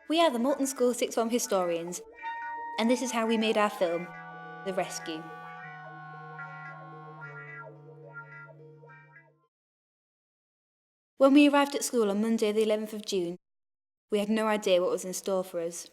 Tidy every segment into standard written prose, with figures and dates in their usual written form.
We are the Moulton School Sixth Form historians, and this is how we made our film, The Rescue. When we arrived at school on Monday the 11th of June, we had no idea what was in store for us.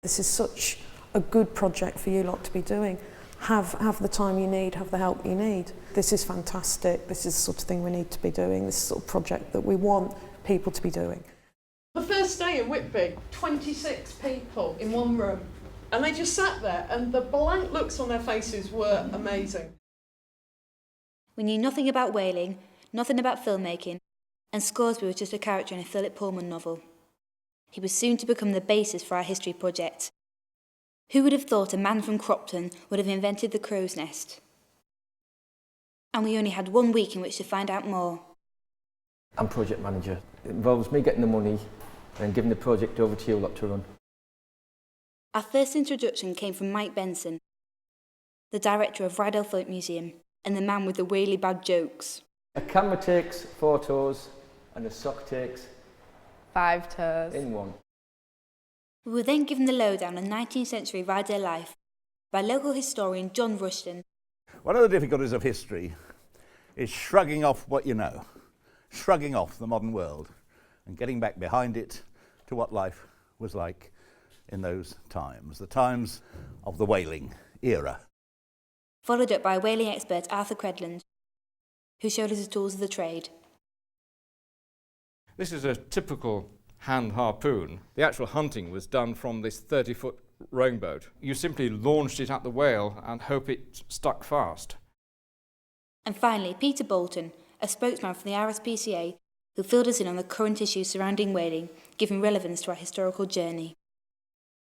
This is such a good project for you lot to be doing. Have the time you need, have the help you need. This is fantastic. This is the sort of thing we need to be doing. This is the sort of project that we want people to be doing. The first day in Whitby, 26 people in one room. And they just sat there and the blank looks on their faces were amazing. We knew nothing about whaling, nothing about filmmaking, and Scoresby was just a character in a Philip Pullman novel. He was soon to become the basis for our history project. Who would have thought a man from Cropton would have invented the crow's nest? And we only had 1 week in which to find out more. I'm project manager. It involves me getting the money and giving the project over to you lot to run. Our first introduction came from Mike Benson, the director of Rydell Folk Museum and the man with the really bad jokes. A camera takes 4 tours and a sock takes 5 tours in one. We were then given the lowdown on 19th century Rydell life by local historian John Rushton. One of the difficulties of history is shrugging off what you know, shrugging off the modern world and getting back behind it to what life was like in those times, the times of the whaling era. Followed up by whaling expert Arthur Credland, who showed us the tools of the trade. This is a typical hand harpoon. The actual hunting was done from this 30-foot rowing boat. You simply launched it at the whale and hope it stuck fast. And finally, Peter Bolton, a spokesman from the RSPCA, who filled us in on the current issues surrounding whaling, giving relevance to our historical journey.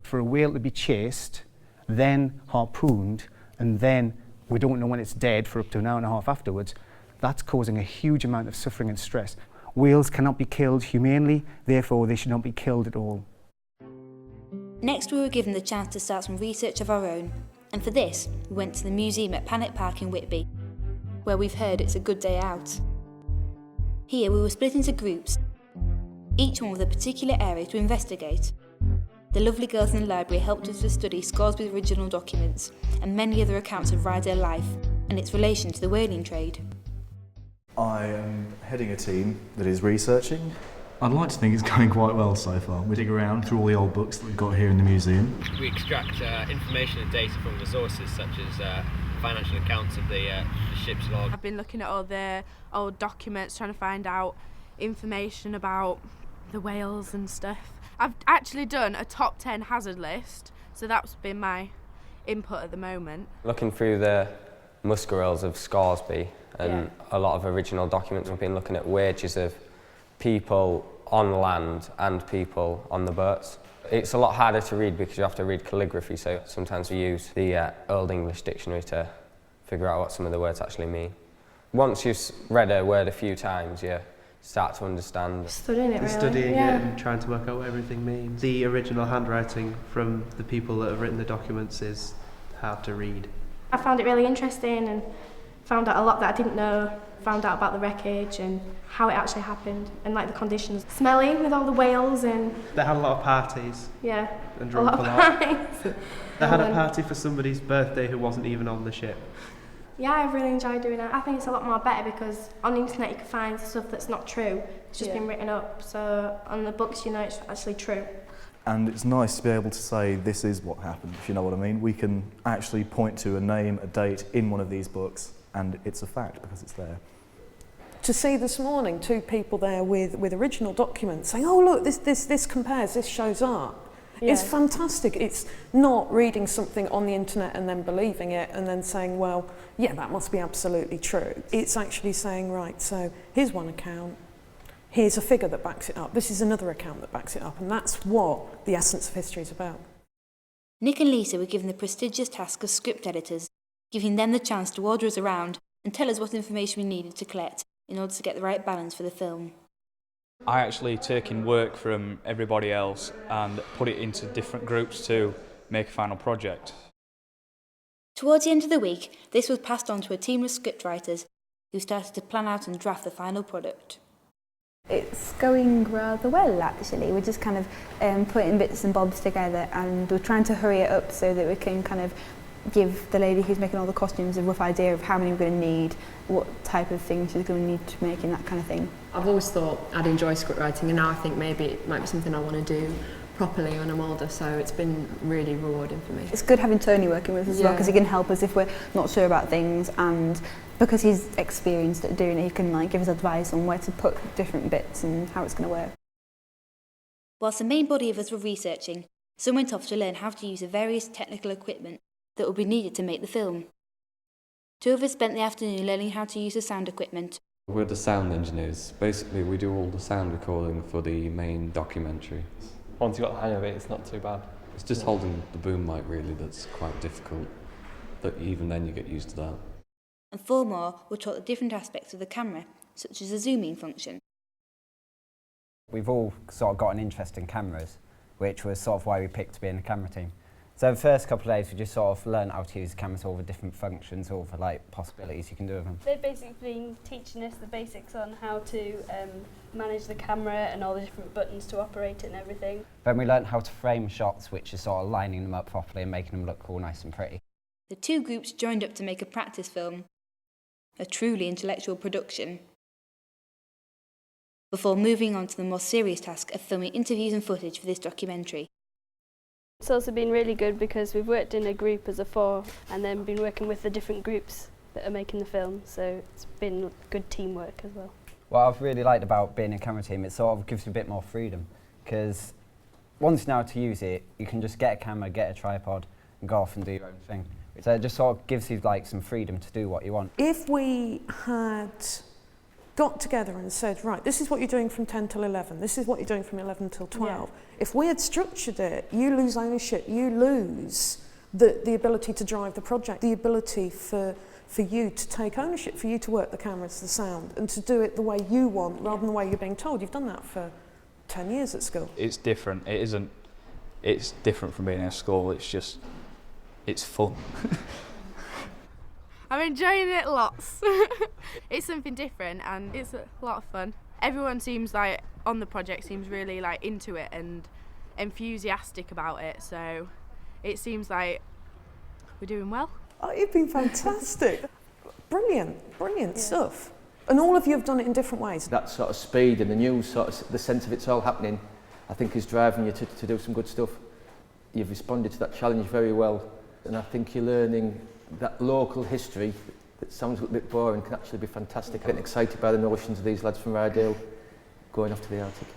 For a whale to be chased, then harpooned, and then we don't know when it's dead for up to an hour and a half afterwards, that's causing a huge amount of suffering and stress. Whales cannot be killed humanely, therefore they should not be killed at all. Next, we were given the chance to start some research of our own, and for this, we went to the museum at Panet Park in Whitby, where we've heard it's a good day out. Here we were split into groups, each one with a particular area to investigate. The lovely girls in the library helped us to study Scoresby's original documents and many other accounts of Rydell life and its relation to the whaling trade. I am heading a team that is researching. I'd like to think it's going quite well so far. We dig around through all the old books that we've got here in the museum. We extract information and data from resources such as financial accounts of the ship's log. I've been looking at all the old documents, trying to find out information about the whales and stuff. I've actually done a top 10 hazard list, so that's been my input at the moment. Looking through the muscarels of Scoresby and a lot of original documents, we've been looking at wages of people on land and people on the boats. It's a lot harder to read because you have to read calligraphy, so sometimes we use the Old English Dictionary to figure out what some of the words actually mean. Once you've read a word a few times, you start to understand. Studying it, really. Studying it and trying to work out what everything means. The original handwriting from the people that have written the documents is hard to read. I found it really interesting and found out a lot that I didn't know, found out about the wreckage and how it actually happened and like the conditions. Smelly with all the whales and... They had a lot of parties. Yeah, and drunk a lot. They had a party for somebody's birthday who wasn't even on the ship. Yeah, I've really enjoyed doing it. I think it's a lot more better because on the internet you can find stuff that's not true. It's just been written up. So on the books, you know it's actually true. And it's nice to be able to say this is what happened, if you know what I mean. We can actually point to a name, a date in one of these books, and it's a fact because it's there. To see this morning 2 people there with original documents saying, oh look, this compares, this shows up. Yeah. It's fantastic. It's not reading something on the internet and then believing it and then saying, well, yeah, that must be absolutely true. It's actually saying, right, so here's one account, here's a figure that backs it up, this is another account that backs it up, and that's what the essence of history is about. Nick and Lisa were given the prestigious task of script editors, giving them the chance to order us around and tell us what information we needed to collect in order to get the right balance for the film. I actually take in work from everybody else and put it into different groups to make a final project. Towards the end of the week, this was passed on to a team of scriptwriters who started to plan out and draft the final product. It's going rather well actually. We're just kind of putting bits and bobs together, and we're trying to hurry it up so that we can kind of give the lady who's making all the costumes a rough idea of how many we're going to need, what type of thing she's going to need to make and that kind of thing. I've always thought I'd enjoy script writing, and now I think maybe it might be something I want to do properly when I'm older, so it's been really rewarding for me. It's good having Tony working with us as well, because he can help us if we're not sure about things, and because he's experienced at doing it, he can like give us advice on where to put different bits and how it's going to work. Whilst the main body of us were researching, some went off to learn how to use the various technical equipment that would be needed to make the film. Two of us spent the afternoon learning how to use the sound equipment. We're the sound engineers. Basically, we do all the sound recording for the main documentary. Once you've got the hang of it, it's not too bad. It's just holding the boom mic really that's quite difficult, but even then you get used to that. And 4 more were taught the different aspects of the camera, such as the zooming function. We've all sort of got an interest in cameras, which was sort of why we picked to be in the camera team. So the first couple of days we just sort of learned how to use cameras, all the different functions, all the like possibilities you can do with them. They've basically been teaching us the basics on how to manage the camera and all the different buttons to operate it and everything. Then we learned how to frame shots, which is sort of lining them up properly and making them look all nice and pretty. The 2 groups joined up to make a practice film, a truly intellectual production, before moving on to the more serious task of filming interviews and footage for this documentary. It's also been really good because we've worked in a group as a 4 and then been working with the different groups that are making the film, so it's been good teamwork as well. What I've really liked about being a camera team, it sort of gives you a bit more freedom, because once you know how to use it, you can just get a camera, get a tripod and go off and do your own thing. So it just sort of gives you like some freedom to do what you want. If we had got together and said, right, this is what you're doing from 10 till 11, this is what you're doing from 11 till 12. Yeah. If we had structured it, you lose ownership, you lose the ability to drive the project, the ability for you to take ownership, for you to work the cameras, the sound, and to do it the way you want rather than the way you're being told. You've done that for 10 years at school. It's different. It's different from being in a school. It's fun. I'm enjoying it lots. It's something different and it's a lot of fun. Everyone seems like on the project seems really like into it and enthusiastic about it, so it seems like we're doing well. Oh, you've been fantastic. Brilliant stuff. And all of you have done it in different ways. That sort of speed and the news, sort of the sense of it's all happening, I think is driving you to do some good stuff. You've responded to that challenge very well, and I think you're learning that local history that sounds a little bit boring can actually be fantastic. I'm getting excited by the notions of these lads from Rydale going off to the Arctic.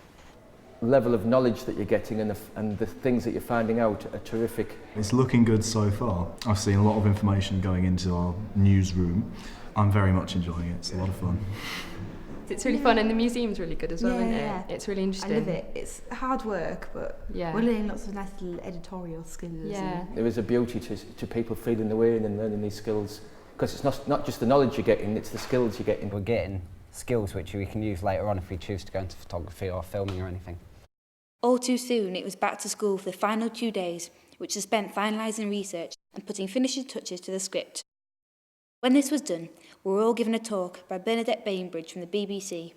The level of knowledge that you're getting and the things that you're finding out are terrific. It's looking good so far. I've seen a lot of information going into our newsroom. I'm very much enjoying it. It's a lot of fun. It's really fun, and the museum's really good as well, isn't it? Yeah. It's really interesting. I love it. It's hard work, but we're learning lots of nice little editorial skills. Yeah. There is a beauty to people feeling the way in and learning these skills, because it's not just the knowledge you're getting, it's the skills you're getting. We're getting skills which we can use later on if we choose to go into photography or filming or anything. All too soon, it was back to school for the final 2 days, which was spent finalising research and putting finishing touches to the script. When this was done, we were all given a talk by Bernadette Bainbridge from the BBC.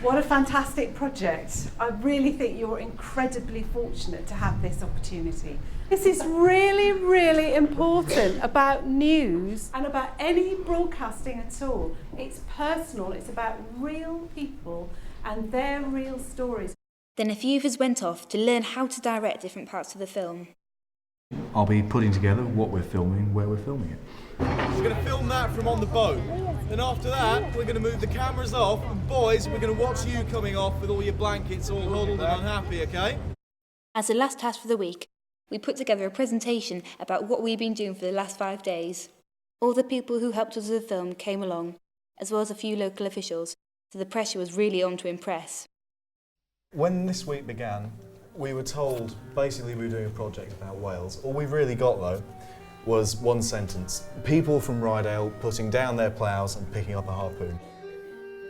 What a fantastic project. I really think you're incredibly fortunate to have this opportunity. This is really, really important about news and about any broadcasting at all. It's personal, it's about real people and their real stories. Then a few of us went off to learn how to direct different parts of the film. I'll be putting together what we're filming, where we're filming it. We're going to film that from on the boat. Then after that, we're going to move the cameras off. And boys, we're going to watch you coming off with all your blankets all huddled and unhappy, okay? As the last task for the week, we put together a presentation about what we've been doing for the last 5 days. All the people who helped us with the film came along, as well as a few local officials, so the pressure was really on to impress. When this week began, we were told basically we were doing a project about whales. All we really got though was one sentence. People from Rydale putting down their ploughs and picking up a harpoon.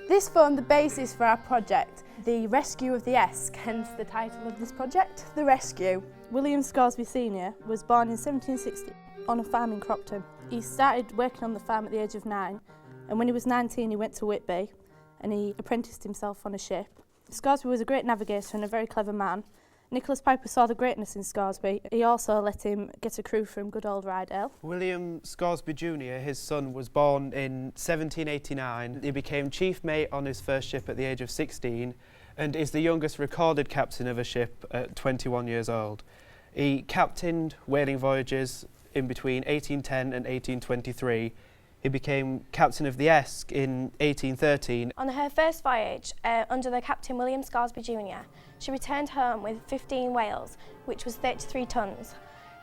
This formed the basis for our project, the Rescue of the Esk, hence the title of this project, The Rescue. William Scoresby Sr. was born in 1760 on a farm in Cropton. He started working on the farm at the age of 9, and when he was 19 he went to Whitby, and he apprenticed himself on a ship. Scaresby was a great navigator and a very clever man. Nicholas Piper saw the greatness in Scaresby. He also let him get a crew from good old Rydale. William Scaresby Jr., his son, was born in 1789. He became chief mate on his first ship at the age of 16 and is the youngest recorded captain of a ship at 21 years old. He captained whaling voyages in between 1810 and 1823. He became captain of the Esk in 1813. On her first voyage, under the Captain William Scaresby Jr., she returned home with 15 whales, which was 33 tonnes.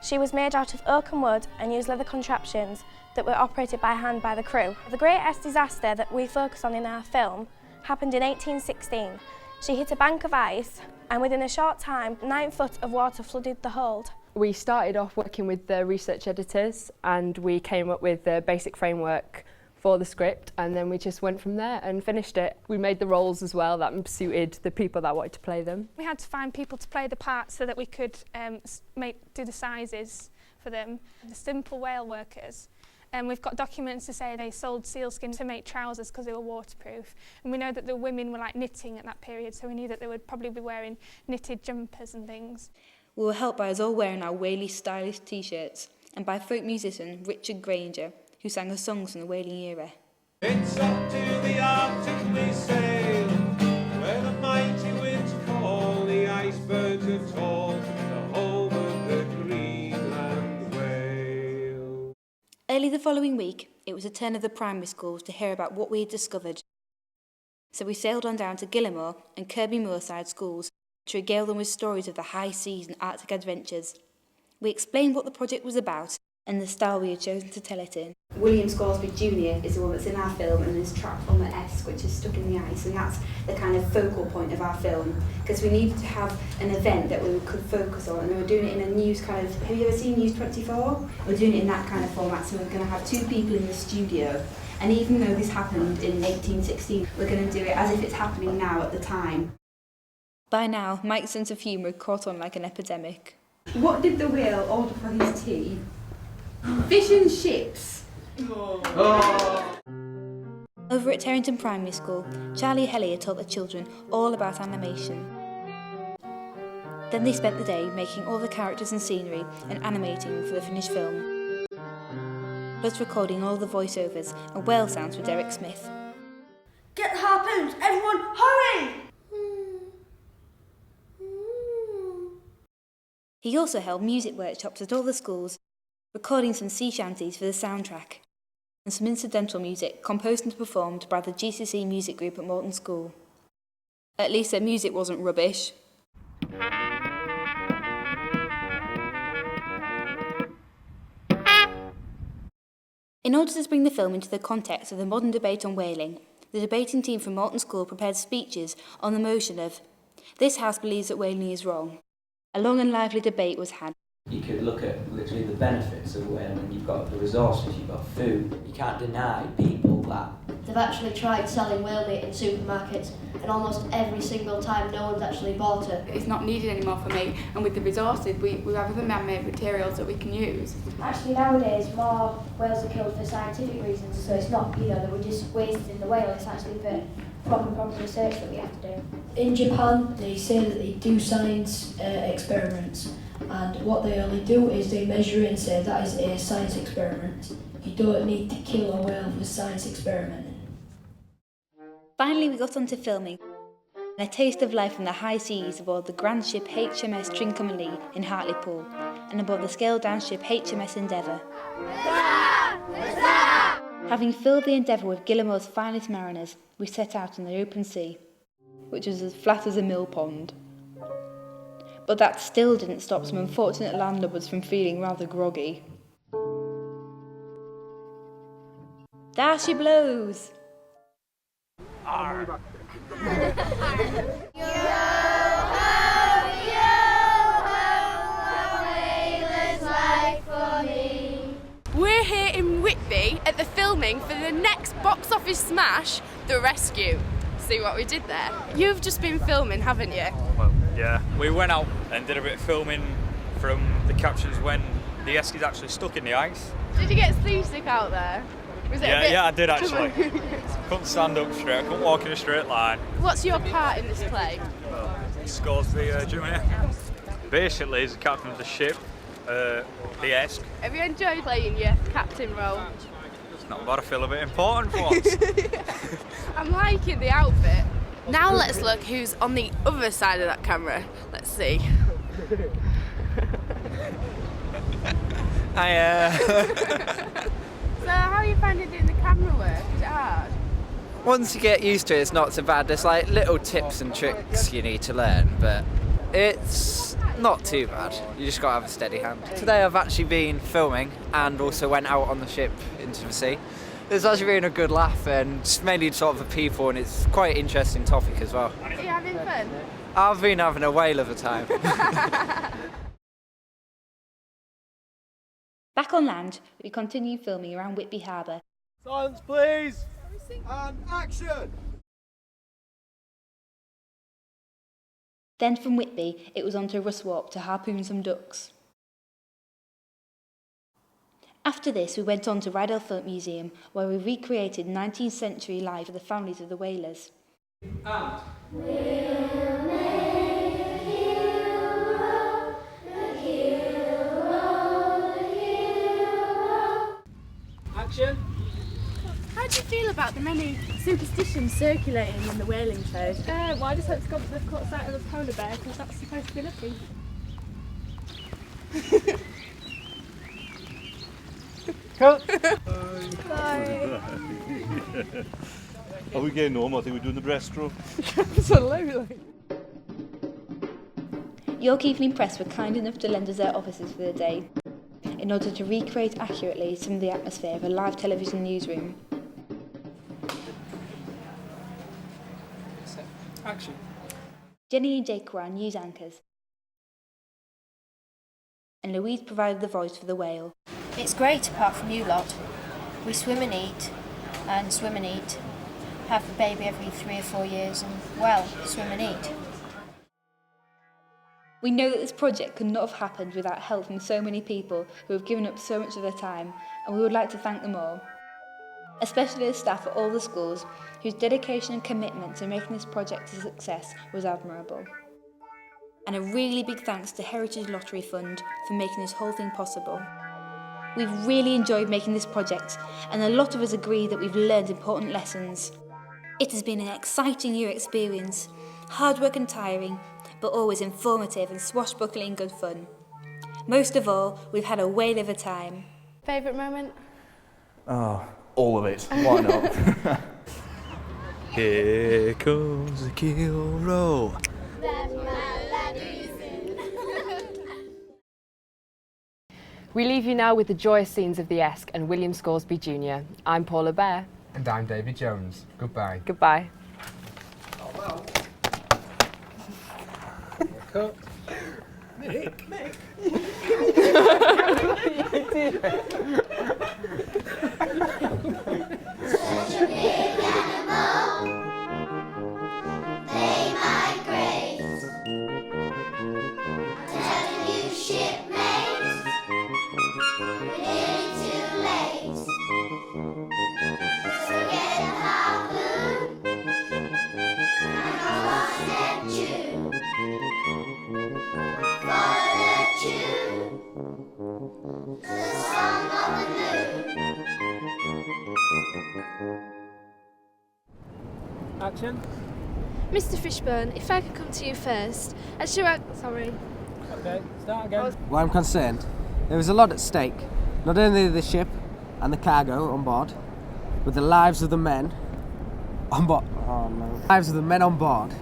She was made out of oak and wood and used leather contraptions that were operated by hand by the crew. The greatest disaster that we focus on in our film happened in 1816. She hit a bank of ice and within a short time, 9 foot of water flooded the hold. We started off working with the research editors and we came up with the basic framework for the script, and then we just went from there and finished it. We made the roles as well that suited the people that wanted to play them. We had to find people to play the parts so that we could do the sizes for them. The simple whale workers. We've got documents to say they sold sealskin to make trousers because they were waterproof. And we know that the women were like knitting at that period, so we knew that they would probably be wearing knitted jumpers and things. We were helped by us all wearing our whaley stylish t-shirts and by folk musician Richard Granger, who sang us songs from the whaling era. It's up to the Arctic we sail, where the mighty winds fall, the icebergs are tall, the home of the Greenland whale. Early the following week, it was the turn of the primary schools to hear about what we had discovered. So we sailed on down to Gillimore and Kirby Moorside schools to regale them with stories of the high seas and Arctic adventures. We explained what the project was about and the style we had chosen to tell it in. William Scaresby Jr. is the one that's in our film and is trapped on the Esk, which is stuck in the ice, and that's the kind of focal point of our film, because we needed to have an event that we could focus on, and we were doing it in a news kind of, have you ever seen News 24? We're doing it in that kind of format, so we're going to have 2 people in the studio, and even though this happened in 1816, we're going to do it as if it's happening now at the time. By now, Mike's sense of humour had caught on like an epidemic. What did the whale order for his tea? Fish and chips. Oh. Over at Terrington Primary School, Charlie Hellier taught the children all about animation. Then they spent the day making all the characters and scenery and animating for the finished film, plus recording all the voiceovers and whale sounds for Derek Smith. Get the harpoons! Everyone, hurry! He also held music workshops at all the schools, recording some sea shanties for the soundtrack, and some incidental music composed and performed by the GCSE music group at Morton School. At least their music wasn't rubbish. In order to bring the film into the context of the modern debate on whaling, the debating team from Morton School prepared speeches on the motion of, "This house believes that whaling is wrong." A long and lively debate was had. You could look at literally the benefits of whaling. You've got the resources, you've got food. You can't deny people that. They've actually tried selling whale meat in supermarkets, and almost every single time no one's actually bought it. It's not needed anymore for me, and with the resources we have other man-made materials that we can use. Actually nowadays more whales are killed for scientific reasons, so it's not, that we're just wasting the whale, it's actually for proper research that we have to do. In Japan they say that they do science experiments, and what they only do is they measure it and say that is a science experiment. You don't need to kill a whale for science experimenting. Finally we got on to filming, and a taste of life in the high seas aboard the grand ship HMS Trincomalee in Hartlepool, and aboard the scaled-down ship HMS Endeavour. Having filled the Endeavour with Gillimore's finest mariners, we set out on the open sea, which was as flat as a mill pond. But that still didn't stop some unfortunate landlubbers from feeling rather groggy. There she blows! We're here in Whitby at the filming for the next box office smash, The Rescue. See what we did there? You've just been filming, haven't you? Well, yeah. We went out and did a bit of filming from the captions when the Esk is actually stuck in the ice. Did you get seasick out there? Was it a Yeah, bit yeah, I did actually. Couldn't stand up straight, I couldn't walk in a straight line. What's your part in this play? Scoresby Junior. Basically, he's the captain of the ship, the Esk. Have you enjoyed playing your captain role? It's not bad, I feel a bit important for once. I'm liking the outfit. Now let's look who's on the other side of that camera. Let's see. Hiya. So how are you finding doing the camera work? Is it hard? Once you get used to it, it's not so bad. There's like little tips and tricks you need to learn, but it's not too bad. You just got to have a steady hand. Today I've actually been filming and also went out on the ship into the sea. It's actually been a good laugh and it's mainly sort of the people, and it's quite an interesting topic as well. Are you having fun? I've been having a whale of a time. Back on land, we continue filming around Whitby Harbour. Silence, please. And action. Then from Whitby, it was on to Ruswarp to harpoon some ducks. After this, we went on to Rydell Folk Museum, where we recreated 19th century life of the families of the whalers. And action. How do you feel about the many superstitions circulating in the whaling trade? Well, I just hope they've caught sight of a polar bear because that's supposed to be lucky. Cut. Bye. Are we getting home? I think we're doing the breaststroke. Absolutely. Your Keeping Press were kind enough to lend us their offices for the day, in order to recreate accurately some of the atmosphere of a live television newsroom. Action. Jenny and Jake were our news anchors, and Louise provided the voice for the whale. It's great apart from you lot. We swim and eat, have a baby every 3 or 4 years and, well, swim and eat. We know that this project could not have happened without help from so many people who have given up so much of their time, and we would like to thank them all. Especially the staff at all the schools, whose dedication and commitment to making this project a success was admirable. And a really big thanks to Heritage Lottery Fund for making this whole thing possible. We've really enjoyed making this project, and a lot of us agree that we've learned important lessons. It has been an exciting year experience, hard work and tiring, but always informative and swashbuckling good fun. Most of all, we've had a whale of a time. Favourite moment? Oh, all of it. Why not? Here comes the keel roll. We leave you now with the joyous scenes of the Esk and William Scoresby Jr. I'm Paula Bear. And I'm David Jones. Goodbye. Goodbye. Cut. Mick. Such a big animal, they migrate. Tell a new shipmate, we're nearly too late. So get a harpoon and cross and chew. Follow the tune, the song of the moon. Action. Mr. Fishburne, if I could come to you first, sorry. Okay, start again. Well, I'm concerned. There is a lot at stake. Not only the ship and the cargo on board, but the lives of the men on board. Oh no. Lives of the men on board.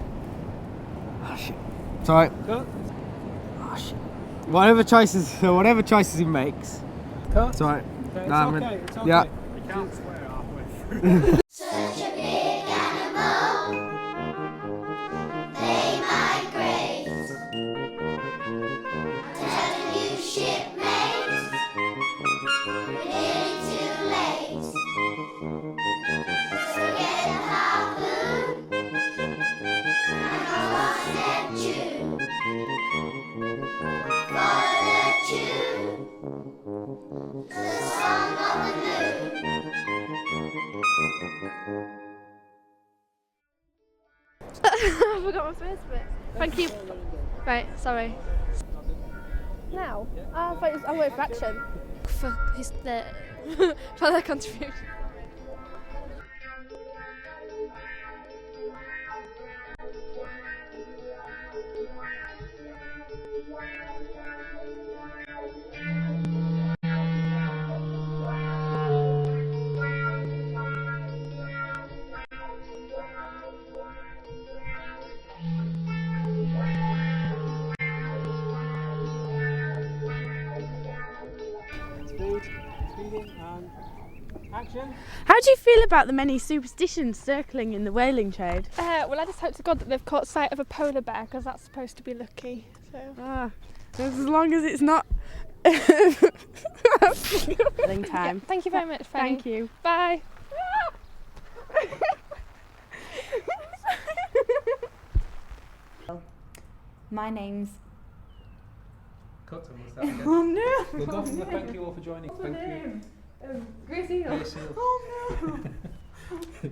Oh shit. Sorry. Cut. Oh shit. Whatever choices he makes. Cut. Sorry. Okay, No, it's okay. It's okay. Yeah. You can't swear halfway through. Such a big animal, they migrate. Tell a new shipmate, we're nearly too late. So get a harpoon and cross and chew. Follow the tune, the song of the moon. I forgot my first bit. Thank you. Right, sorry. Now? I thought it was, I waited for action. For for their contribution. Speeding and action. How do you feel about the many superstitions circling in the whaling trade? Well, I just hope to God that they've caught sight of a polar bear, because that's supposed to be lucky. So. As long as it's not time. Yeah, thank you very much, Fanny. Thank you. Bye. My name's... Cut and we'll start again. Oh no! We'll go from the thank you all for joining. Thank you. Gracie. Gracie. Oh no!